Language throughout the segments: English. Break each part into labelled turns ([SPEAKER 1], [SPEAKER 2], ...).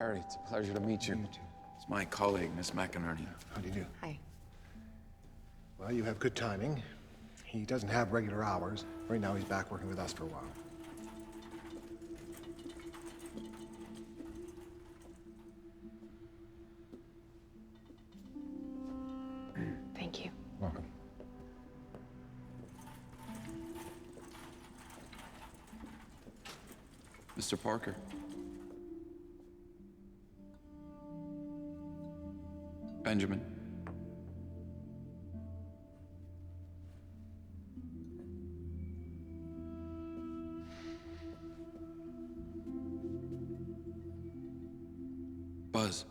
[SPEAKER 1] Harry, it's a pleasure to meet you.
[SPEAKER 2] You too.
[SPEAKER 1] It's my colleague, Miss McInerney.
[SPEAKER 2] How do you do?
[SPEAKER 3] Hi.
[SPEAKER 2] Well, you have good timing. He doesn't have regular hours. Right now, he's back working with us for a while.
[SPEAKER 3] Thank you.
[SPEAKER 2] Welcome.
[SPEAKER 1] Mr. Parker. Benjamin. Buzz.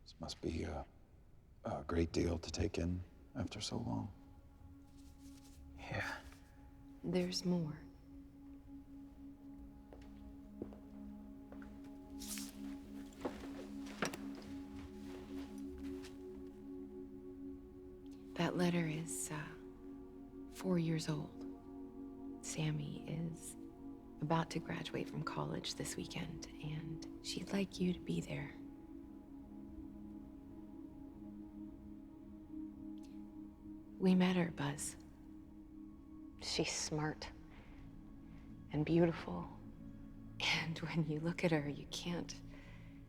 [SPEAKER 1] This must be a great deal to take in after so long.
[SPEAKER 2] Yeah.
[SPEAKER 3] There's more. That letter is 4 years old. Sammy is about to graduate from college this weekend, and she'd like you to be there. We met her, Buzz. She's smart and beautiful. And when you look at her, you can't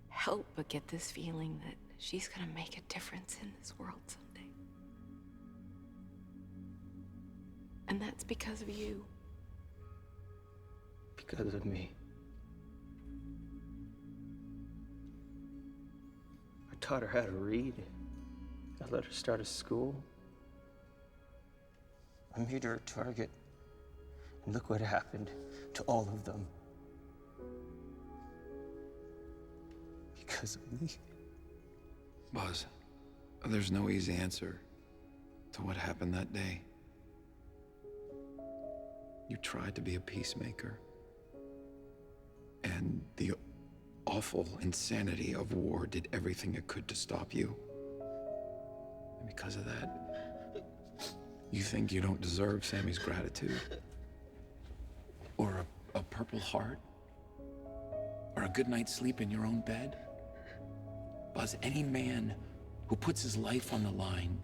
[SPEAKER 3] help but get this feeling that she's gonna make a difference in this world someday. And that's because of you.
[SPEAKER 4] Because of me. I taught her how to read. I let her start a school. I made her a target. And look what happened to all of them. Because of me.
[SPEAKER 1] Buzz, there's no easy answer to what happened that day. You tried to be a peacemaker. And the awful insanity of war did everything it could to stop you. And because of that, you think you don't deserve Sammy's gratitude? Or a Purple Heart? Or a good night's sleep in your own bed? Buzz, any man who puts his life on the line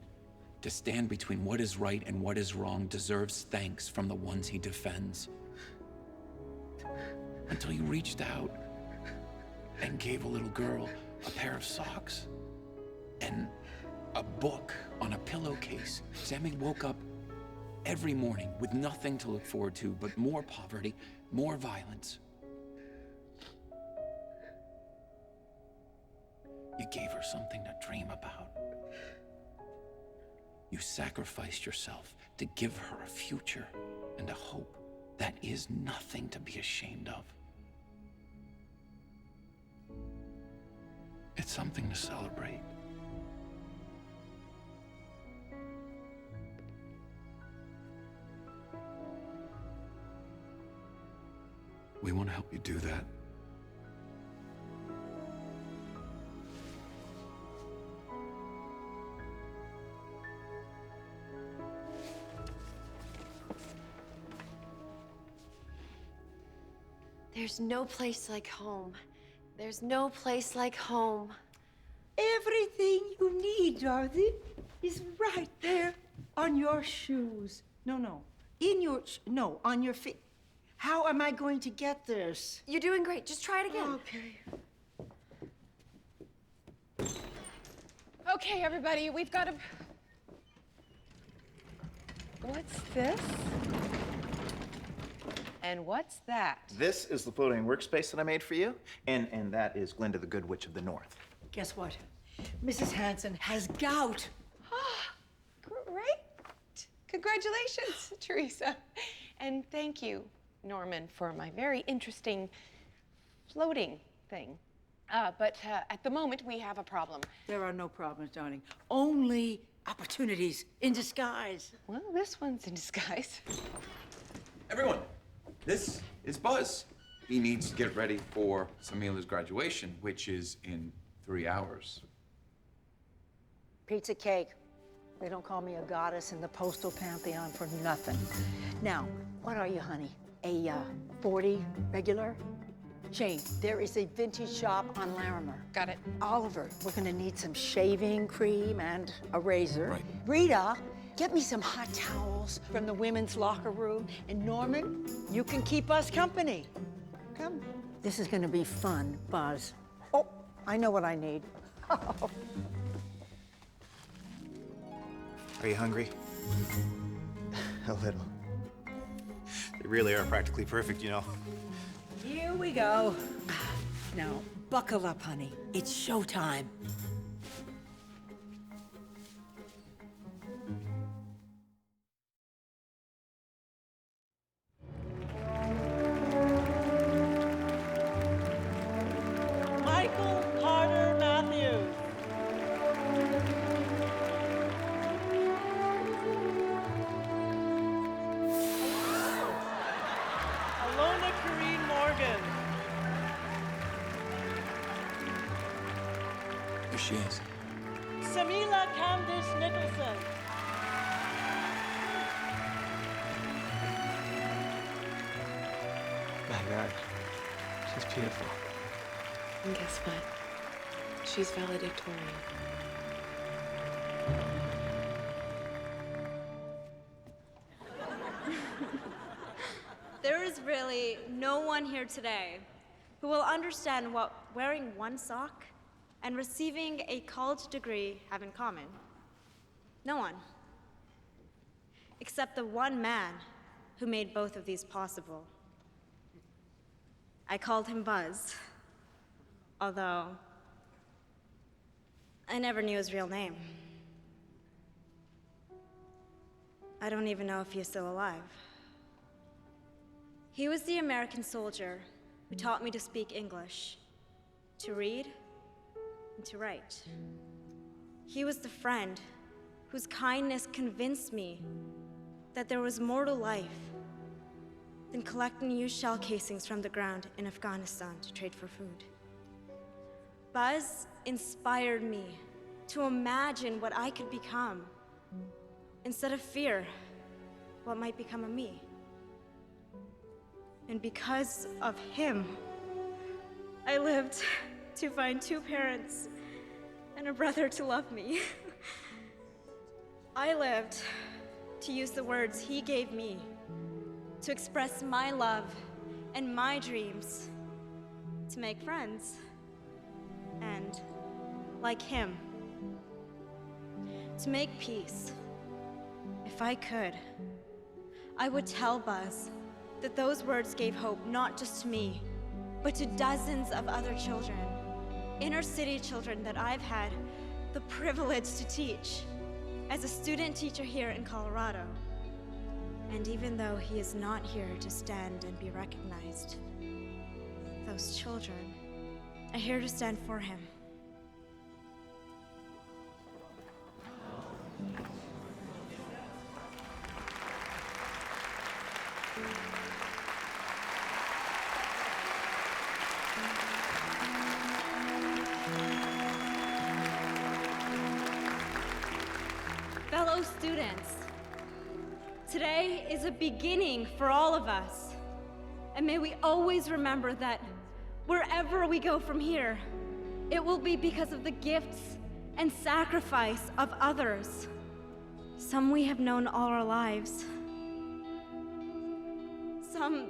[SPEAKER 1] to stand between what is right and what is wrong deserves thanks from the ones he defends. Until you reached out and gave a little girl a pair of socks and a book on a pillowcase. Sammy woke up every morning with nothing to look forward to but more poverty, more violence. You gave her something to dream about. You sacrificed yourself to give her a future and a hope. That is nothing to be ashamed of. It's something to celebrate. We want to help you do that.
[SPEAKER 5] There's no place like home. There's no place like home.
[SPEAKER 6] Everything you need, Dorothy, is right there on your shoes. No. No, on your feet. How am I going to get this?
[SPEAKER 5] You're doing great. Just try it again.
[SPEAKER 6] Okay.
[SPEAKER 7] Okay, everybody, we've got a... What's this? And what's that?
[SPEAKER 8] This is the floating workspace that I made for you, and that is Glinda the Good Witch of the North.
[SPEAKER 6] Guess what? Mrs. Hanson has gout.
[SPEAKER 7] Great. Congratulations, Teresa. And thank you, Norman, for my very interesting floating thing. But at the moment, we have a problem.
[SPEAKER 6] There are no problems, darling. Only opportunities in disguise.
[SPEAKER 7] Well, this one's in disguise.
[SPEAKER 1] Everyone, this is Buzz. He needs to get ready for Samila's graduation, which is in 3 hours.
[SPEAKER 6] pizza cake. They don't call me a goddess in the postal pantheon for nothing. Now, what are you, honey? A 40 regular? Jane, there is a vintage shop on Larimer.
[SPEAKER 7] Got it.
[SPEAKER 6] Oliver, we're gonna need some shaving cream and a razor.
[SPEAKER 1] Right.
[SPEAKER 6] Rita, get me some hot towels from the women's locker room. And Norman, you can keep us company. Come. This is gonna be fun, Buzz. Oh, I know what I need.
[SPEAKER 8] Are you hungry? A little. They really are practically perfect, you know.
[SPEAKER 6] Here we go. Now, buckle up, honey. It's showtime.
[SPEAKER 9] Michael Carter Matthews. Alona Kareen Morgan.
[SPEAKER 1] There she is.
[SPEAKER 9] Samila Candice Nicholson.
[SPEAKER 2] My God, she's beautiful.
[SPEAKER 3] And guess what? She's valedictorian.
[SPEAKER 10] There is really no one here today who will understand what wearing one sock and receiving a college degree have in common. No one. Except the one man who made both of these possible. I called him Buzz, although I never knew his real name. I don't even know if he is still alive. He was the American soldier who taught me to speak English, to read, and to write. He was the friend whose kindness convinced me that there was more to life than collecting used shell casings from the ground in Afghanistan to trade for food. Buzz inspired me to imagine what I could become, instead of fear what might become of me. And because of him, I lived to find two parents and a brother to love me. I lived to use the words he gave me to express my love and my dreams, to make friends, and, like him, to make peace. If I could, I would tell Buzz that those words gave hope not just to me, but to dozens of other children, inner city children that I've had the privilege to teach as a student teacher here in Colorado. And even though he is not here to stand and be recognized, those children are here to stand for him. Fellow students, today is a beginning for all of us. And may we always remember that wherever we go from here, it will be because of the gifts and sacrifice of others. Some we have known all our lives. Some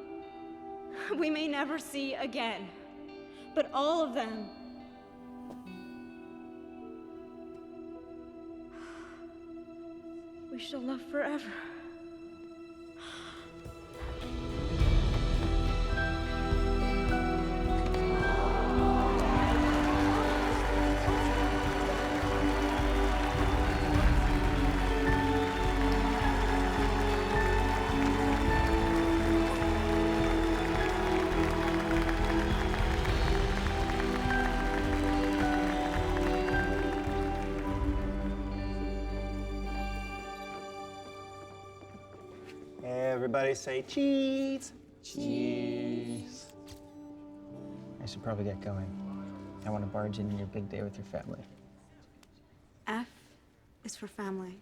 [SPEAKER 10] we may never see again. But all of them we shall love forever.
[SPEAKER 4] Everybody say cheese. Cheese. I should probably get going. I want to barge in your big day with your family.
[SPEAKER 10] F is for family.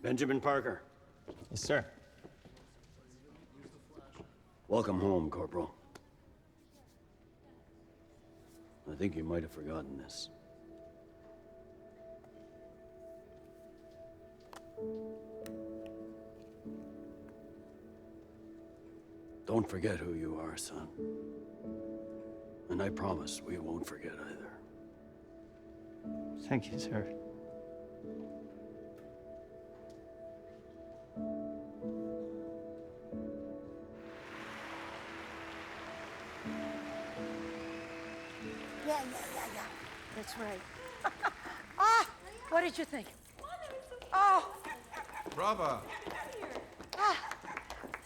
[SPEAKER 11] Benjamin Parker.
[SPEAKER 4] Yes, sir.
[SPEAKER 11] Welcome home, Corporal. I think you might have forgotten this. Don't forget who you are, son. And I promise we won't forget either.
[SPEAKER 4] Thank you, sir.
[SPEAKER 6] Yeah. That's right. Ah, what did you think? Oh,
[SPEAKER 1] Brava!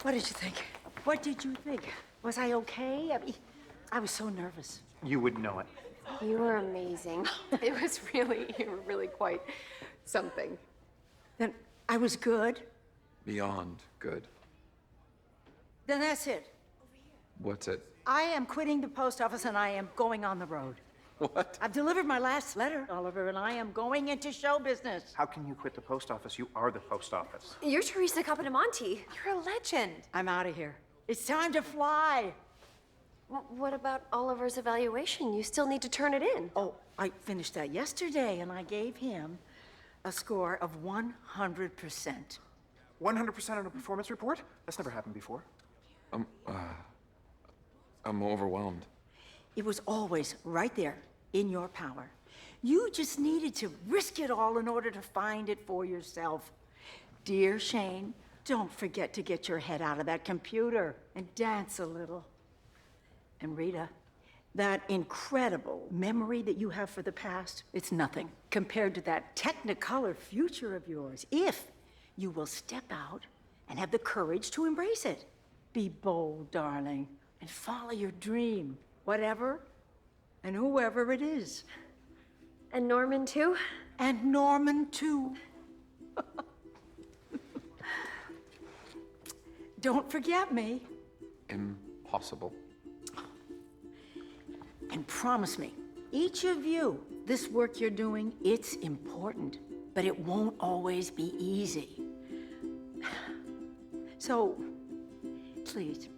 [SPEAKER 6] what did you think? What did you think? Was I okay? I mean, I was so nervous.
[SPEAKER 8] You would know it.
[SPEAKER 3] You were amazing. You were really quite something.
[SPEAKER 6] Then I was good.
[SPEAKER 1] Beyond good.
[SPEAKER 6] Then that's it.
[SPEAKER 1] What's it?
[SPEAKER 6] I am quitting the post office and I am going on the road.
[SPEAKER 1] What?
[SPEAKER 6] I've delivered my last letter, Oliver, and I am going into show business.
[SPEAKER 8] How can you quit the post office? You are the post office.
[SPEAKER 5] You're Teresa Capodimonte.
[SPEAKER 7] You're a legend.
[SPEAKER 6] I'm out of here. It's time to fly.
[SPEAKER 5] What about Oliver's evaluation? You still need to turn it in.
[SPEAKER 6] Oh, I finished that yesterday and I gave him a score of 100%.
[SPEAKER 8] 100% on a performance report? That's never happened before.
[SPEAKER 1] I'm overwhelmed.
[SPEAKER 6] It was always right there in your power. You just needed to risk it all in order to find it for yourself. Dear Shane, don't forget to get your head out of that computer and dance a little. And Rita, that incredible memory that you have for the past, it's nothing compared to that technicolor future of yours, if you will step out and have the courage to embrace it. Be bold, darling, and follow your dream, whatever and whoever it is.
[SPEAKER 5] And Norman, too?
[SPEAKER 6] And Norman, too. Don't forget me.
[SPEAKER 1] Impossible.
[SPEAKER 6] And promise me, each of you, this work you're doing, it's important, but it won't always be easy. So, please,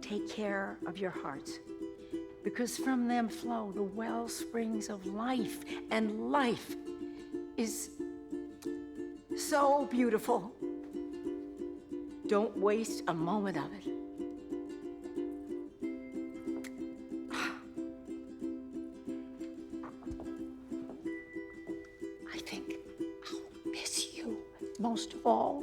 [SPEAKER 6] take care of your hearts, because from them flow the well springs of life, and life is so beautiful. Don't waste a moment of it. I think I'll miss you most of all.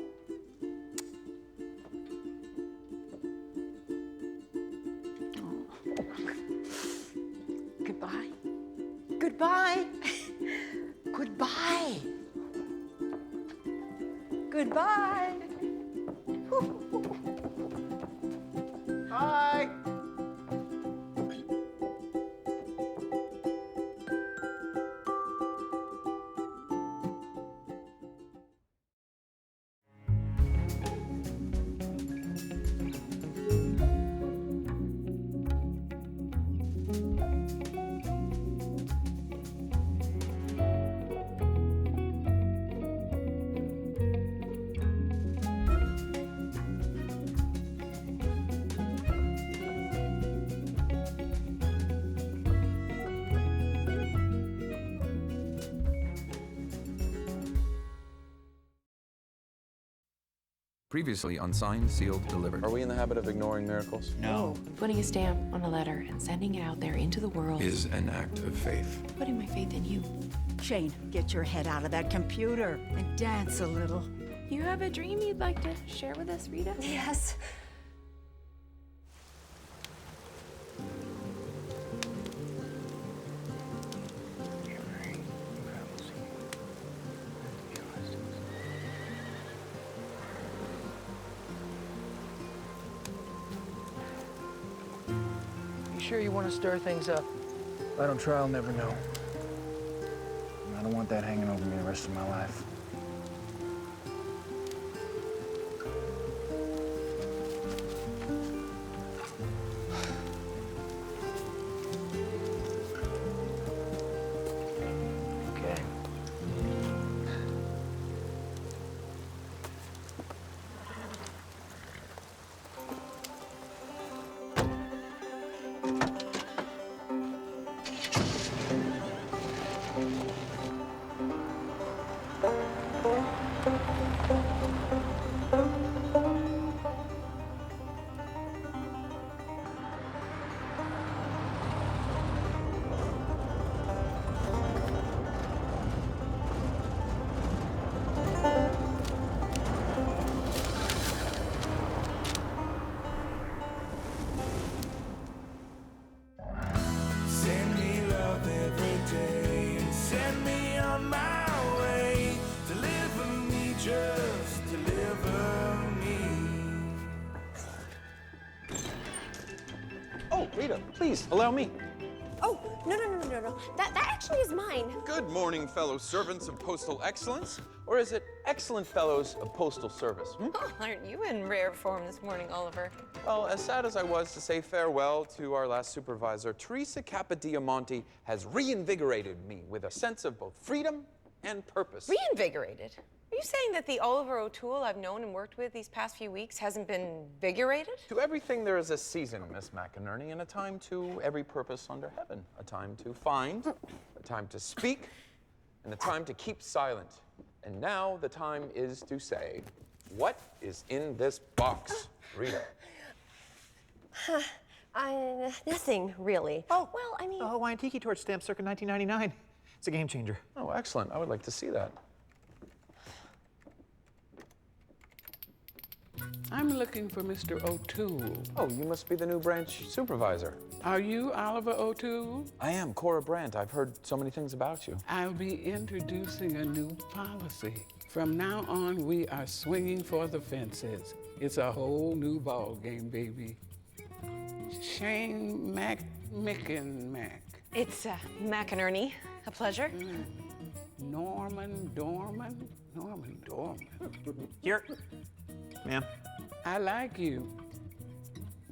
[SPEAKER 6] Goodbye. Goodbye. Goodbye. Goodbye.
[SPEAKER 8] Hi!
[SPEAKER 1] Previously unsigned, sealed, delivered.
[SPEAKER 12] Are we in the habit of ignoring miracles?
[SPEAKER 8] No.
[SPEAKER 3] Putting a stamp on a letter and sending it out there into the world
[SPEAKER 1] Is an act of faith.
[SPEAKER 3] putting my faith in you.
[SPEAKER 6] Shane, get your head out of that computer and dance a little.
[SPEAKER 3] You have a dream you'd like to share with us, Rita?
[SPEAKER 5] Yes.
[SPEAKER 9] Sure you want to stir things up?
[SPEAKER 2] If I don't try, I'll never know. And I don't want that hanging over me the rest of my life.
[SPEAKER 12] Please, allow me.
[SPEAKER 5] Oh, no. That actually is mine.
[SPEAKER 12] Good morning, fellow servants of postal excellence. Or is it excellent fellows of postal service?
[SPEAKER 7] Oh, aren't you in rare form this morning, Oliver?
[SPEAKER 12] Well, as sad as I was to say farewell to our last supervisor, Teresa Capodiamonte has reinvigorated me with a sense of both freedom and purpose.
[SPEAKER 7] Reinvigorated? Are you saying that the Oliver O'Toole I've known and worked with these past few weeks hasn't been invigorated?
[SPEAKER 12] To everything there is a season, Miss McInerney, and a time to every purpose under heaven. A time to find, a time to speak, and a time to keep silent. And now the time is to say, what is in this box, Rita?
[SPEAKER 5] Nothing, really.
[SPEAKER 8] Oh,
[SPEAKER 5] well, I mean...
[SPEAKER 8] a Hawaiian Tiki Torch stamp circa 1999. It's a game changer.
[SPEAKER 12] Oh, excellent. I would like to see that.
[SPEAKER 13] I'm looking for Mr. O'Toole.
[SPEAKER 12] Oh, you must be the new branch supervisor.
[SPEAKER 13] Are you Oliver O'Toole?
[SPEAKER 12] I am, Cora Brandt. I've heard so many things about you.
[SPEAKER 13] I'll be introducing a new policy. From now on, we are swinging for the fences. It's a whole new ball game, baby. Shane McMickenmack.
[SPEAKER 7] It's McInerney. A pleasure.
[SPEAKER 13] Norman Dorman.
[SPEAKER 8] Here. Ma'am.
[SPEAKER 13] I like you.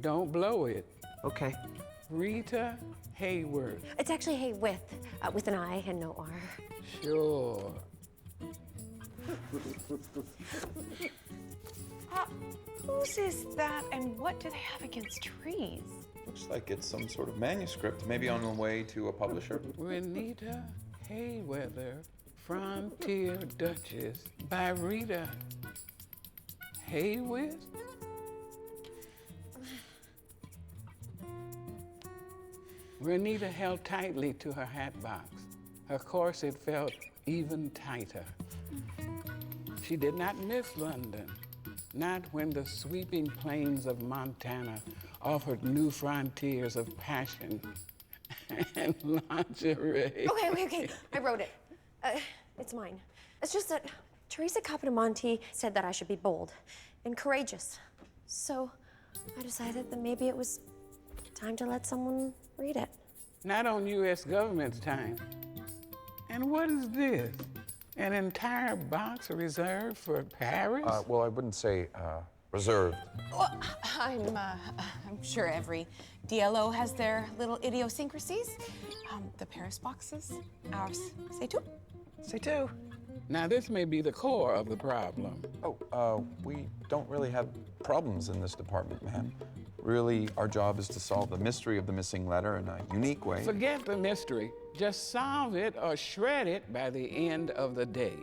[SPEAKER 13] Don't blow it.
[SPEAKER 8] Okay.
[SPEAKER 13] Rita Hayworth.
[SPEAKER 5] It's actually Hayworth, with an I and no R.
[SPEAKER 13] Sure.
[SPEAKER 7] Whose is that, and what do they have against trees?
[SPEAKER 12] Looks like it's some sort of manuscript, maybe on the way to a publisher.
[SPEAKER 13] Renita Hayweather, Frontier Duchess, by Rita Hayworth? Renita held tightly to her hat box. Her corset felt even tighter. She did not miss London, not when the sweeping plains of Montana offered new frontiers of passion and lingerie.
[SPEAKER 5] Okay. I wrote it. It's mine. It's just that Teresa Capodiamonte said that I should be bold and courageous. So I decided that maybe it was time to let someone read it.
[SPEAKER 13] Not on U.S. government's time. And what is this? An entire box reserved for Paris?
[SPEAKER 12] Well, I wouldn't say reserved.
[SPEAKER 7] Well, I'm sure every DLO has their little idiosyncrasies. The Paris boxes, ours, say two.
[SPEAKER 8] Say two.
[SPEAKER 13] Now, this may be the core of the problem.
[SPEAKER 12] Oh, we don't really have problems in this department, ma'am. Really, our job is to solve the mystery of the missing letter in a unique way.
[SPEAKER 13] Forget the mystery. Just solve it or shred it by the end of the day.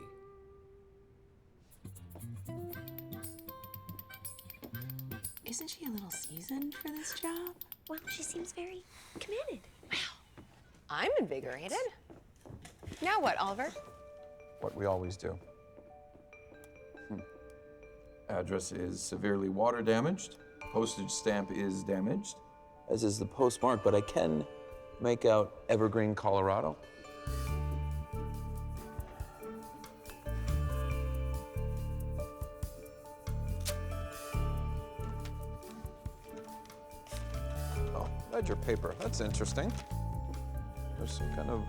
[SPEAKER 3] Isn't she a little seasoned for this job?
[SPEAKER 5] Well, she seems very committed.
[SPEAKER 7] I'm invigorated. Now what, Oliver?
[SPEAKER 12] What we always do. Address is severely water damaged. Postage stamp is damaged, as is the postmark, but I can make out Evergreen, Colorado. Oh, ledger paper. That's interesting. There's some kind of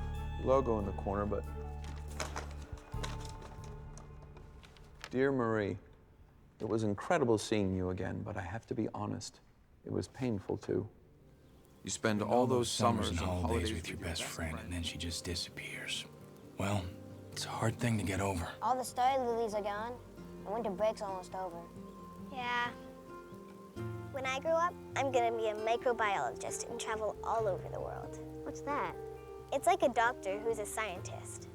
[SPEAKER 12] logo in the corner, but... Dear Marie, it was incredible seeing you again, but I have to be honest, it was painful too. You spend all those summers
[SPEAKER 1] and
[SPEAKER 12] and
[SPEAKER 1] holidays with your best friend, and then she just disappears. Well, it's a hard thing to get over.
[SPEAKER 14] All the star lilies are gone, and winter break's almost over.
[SPEAKER 10] Yeah. When I grow up, I'm gonna be a microbiologist and travel all over the world.
[SPEAKER 14] What's that?
[SPEAKER 10] It's like a doctor who's a scientist.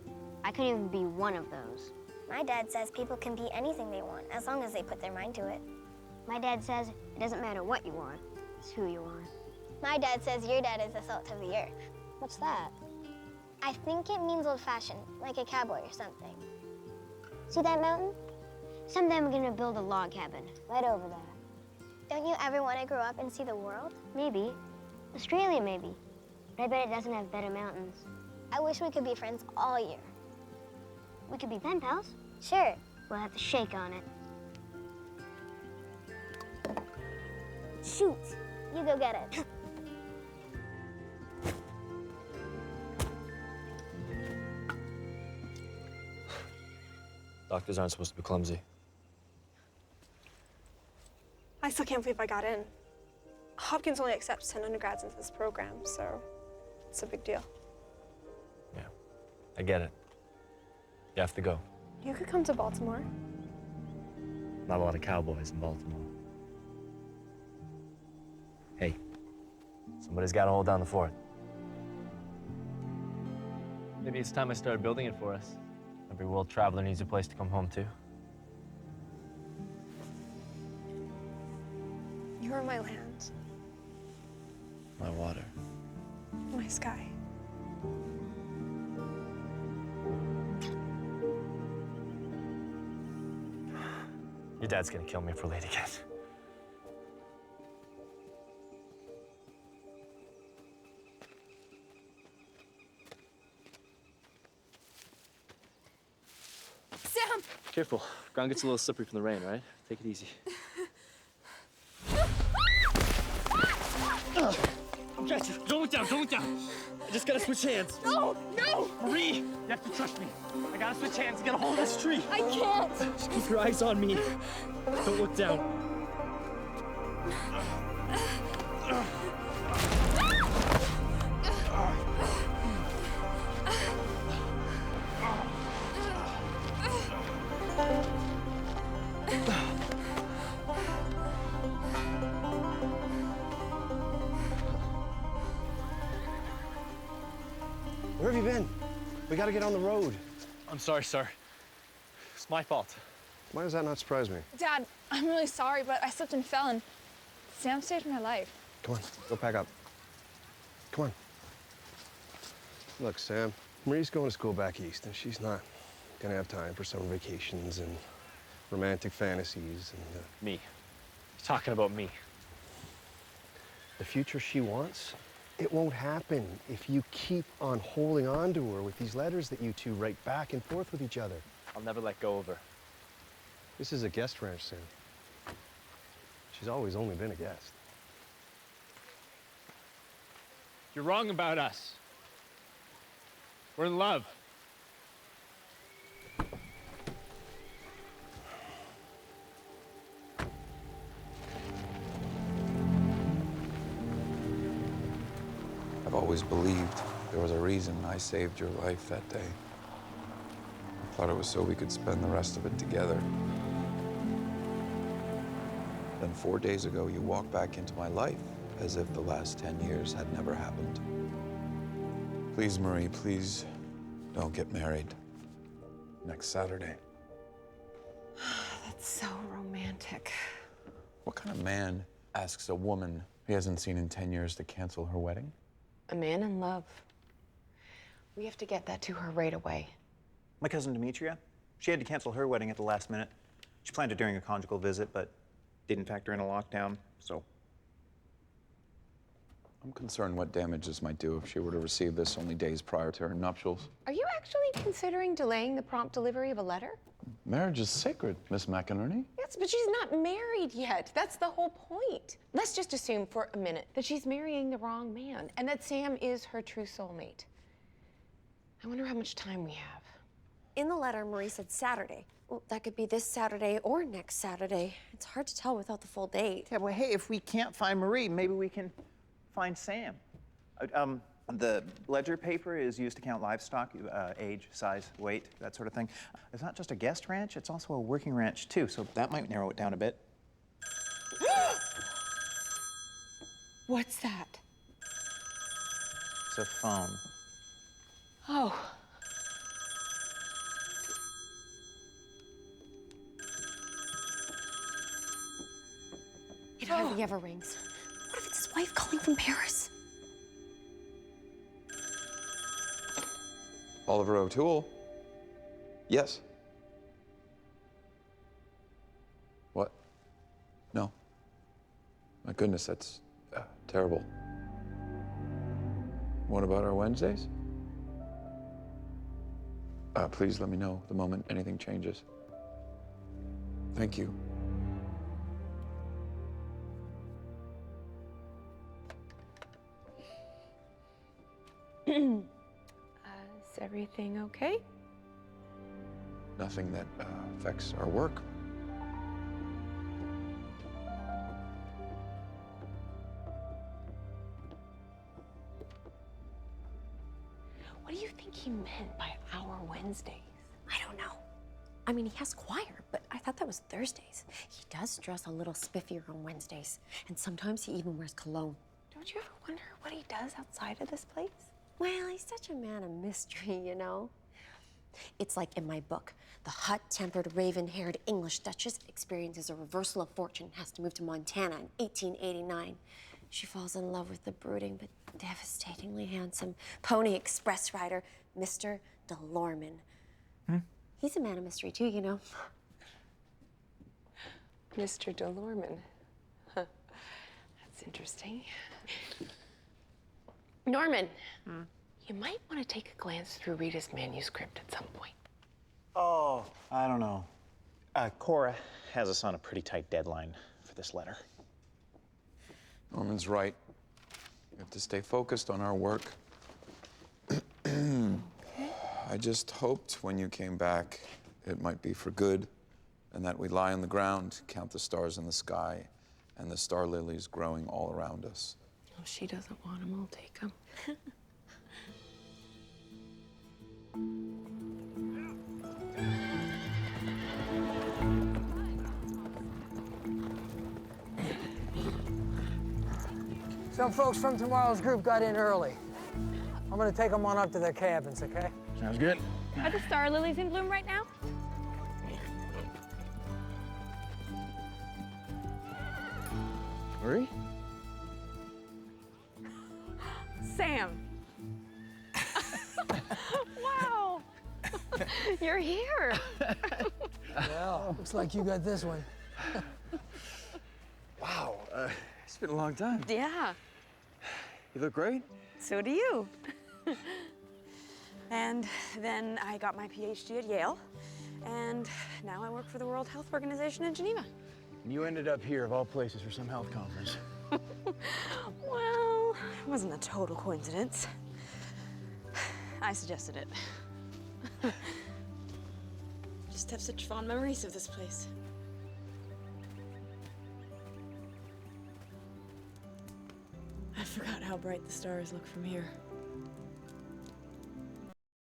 [SPEAKER 14] I could even be one of those.
[SPEAKER 10] My dad says people can be anything they want, as long as they put their mind to it.
[SPEAKER 14] My dad says it doesn't matter what you are, it's who you are.
[SPEAKER 10] My dad says your dad is the salt of the earth.
[SPEAKER 14] What's that?
[SPEAKER 10] I think it means old-fashioned, like a cowboy or something. See that mountain?
[SPEAKER 14] Someday I'm gonna build a log cabin right over there.
[SPEAKER 10] Don't you ever want to grow up and see the world?
[SPEAKER 14] Maybe. Australia, maybe. But I bet it doesn't have better mountains.
[SPEAKER 10] I wish we could be friends all year.
[SPEAKER 14] We could be pen pals.
[SPEAKER 10] Sure.
[SPEAKER 14] We'll have to shake on it.
[SPEAKER 10] Shoot. You go get it.
[SPEAKER 15] Doctors aren't supposed to be clumsy.
[SPEAKER 16] I still can't believe I got in. Hopkins only accepts 10 undergrads into this program, so it's a big deal.
[SPEAKER 15] Yeah, I get it. You have to go.
[SPEAKER 16] You could come to Baltimore.
[SPEAKER 15] Not a lot of cowboys in Baltimore. Hey, somebody's got to hold down the fort. Maybe it's time I started building it for us. Every world traveler needs a place to come home to.
[SPEAKER 16] You are my land,
[SPEAKER 15] My water.
[SPEAKER 16] my sky.
[SPEAKER 15] Your dad's gonna kill me for late again.
[SPEAKER 16] Sam!
[SPEAKER 15] Careful. Ground gets a little slippery from the rain, right? Take it easy. I'll get you. Don't look down, don't look down. I just gotta switch hands.
[SPEAKER 16] No, no!
[SPEAKER 15] Marie, you have to trust me. I gotta switch hands and get a hold of this tree.
[SPEAKER 16] I can't!
[SPEAKER 15] Just keep your eyes on me. Don't look down.
[SPEAKER 2] Where have you been? We gotta get on the road.
[SPEAKER 15] I'm sorry, sir. It's my fault.
[SPEAKER 2] Why does that not surprise me?
[SPEAKER 16] Dad, I'm really sorry, but I slipped and fell, and Sam saved my life.
[SPEAKER 2] Come on, go pack up. Come on. Look, Sam, Marie's going to school back east, and she's not gonna have time for summer vacations and romantic fantasies and...
[SPEAKER 15] Me. He's talking about me.
[SPEAKER 2] The future she wants, it won't happen if you keep on holding on to her with these letters that you two write back and forth with each other.
[SPEAKER 15] I'll never let go of her.
[SPEAKER 2] This is a guest ranch, Sam. She's always only been a guest.
[SPEAKER 15] You're wrong about us. We're in love.
[SPEAKER 1] I've always believed there was a reason I saved your life that day. I thought it was so we could spend the rest of it together. Then 4 days ago, you walked back into my life as if the last 10 years had never happened. Please, Marie, please don't get married next Saturday.
[SPEAKER 3] That's so romantic.
[SPEAKER 1] What kind of man asks a woman he hasn't seen in 10 years to cancel her wedding?
[SPEAKER 3] A man in love. We have to get that to her right away.
[SPEAKER 8] My cousin Demetria, she had to cancel her wedding at the last minute. She planned it during a conjugal visit, but didn't factor in a lockdown, so.
[SPEAKER 1] I'm concerned what damage this might do if she were to receive this only days prior to her nuptials.
[SPEAKER 3] Are you actually considering delaying the prompt delivery of a letter?
[SPEAKER 1] Marriage is sacred, Miss McInerney.
[SPEAKER 3] Yes, but she's not married yet. That's the whole point. Let's just assume for a minute that she's marrying the wrong man and that Sam is her true soulmate. I wonder how much time we have.
[SPEAKER 5] In the letter, Marie said Saturday. Well, that could be this Saturday or next Saturday. It's hard to tell without the full date.
[SPEAKER 8] Yeah, well, hey, if we can't find Marie, maybe we can find Sam. The ledger paper is used to count livestock, age, size, weight, that sort of thing. It's not just a guest ranch, it's also a working ranch, too, so that might narrow it down a bit.
[SPEAKER 3] What's that?
[SPEAKER 8] It's a phone.
[SPEAKER 3] Oh.
[SPEAKER 5] It hardly ever rings. What if it's his wife calling from Paris?
[SPEAKER 1] Oliver O'Toole? Yes. What? No. My goodness, that's terrible. What about our Wednesdays? Please let me know the moment anything changes. Thank you.
[SPEAKER 3] Is everything okay?
[SPEAKER 1] nothing that affects our work.
[SPEAKER 3] What do you think he meant by our Wednesdays?
[SPEAKER 5] I don't know. I mean, he has choir, but I thought that was Thursdays. He does dress a little spiffier on Wednesdays, and sometimes he even wears cologne.
[SPEAKER 3] Don't you ever wonder what he does outside of this place?
[SPEAKER 5] Well, he's such a man of mystery, you know? It's like in my book, the hot-tempered, raven-haired English Duchess experiences a reversal of fortune, has to move to Montana in 1889. She falls in love with the brooding but devastatingly handsome Pony Express rider, Mr. DeLorme. He's a man of mystery too, you know.
[SPEAKER 3] Mr. DeLorme. Huh. That's interesting. Norman, you might want to take a glance through Rita's manuscript at some point.
[SPEAKER 8] Oh, I don't know. Cora has us on a pretty tight deadline for this letter.
[SPEAKER 1] Norman's right. We have to stay focused on our work. I just hoped when you came back it might be for good, and that we lie on the ground, count the stars in the sky, and the star lilies growing all around us.
[SPEAKER 3] If she doesn't want him, I'll take him.
[SPEAKER 9] Some folks from tomorrow's group got in early. I'm gonna take them on up to their cabins, okay?
[SPEAKER 17] Sounds good.
[SPEAKER 10] Are the star lilies in bloom right now?
[SPEAKER 17] Marie?
[SPEAKER 10] Sam. Wow. You're here.
[SPEAKER 9] Well, looks like you got this one.
[SPEAKER 17] Wow, it's been a long time.
[SPEAKER 10] Yeah.
[SPEAKER 17] You look great.
[SPEAKER 10] So do you. And then I got my PhD at Yale, and now I work for the World Health Organization in Geneva.
[SPEAKER 17] And you ended up here, of all places, for some health conference.
[SPEAKER 10] Well, it wasn't a total coincidence. I suggested it. Just have such fond memories of this place. I forgot how bright the stars look from here.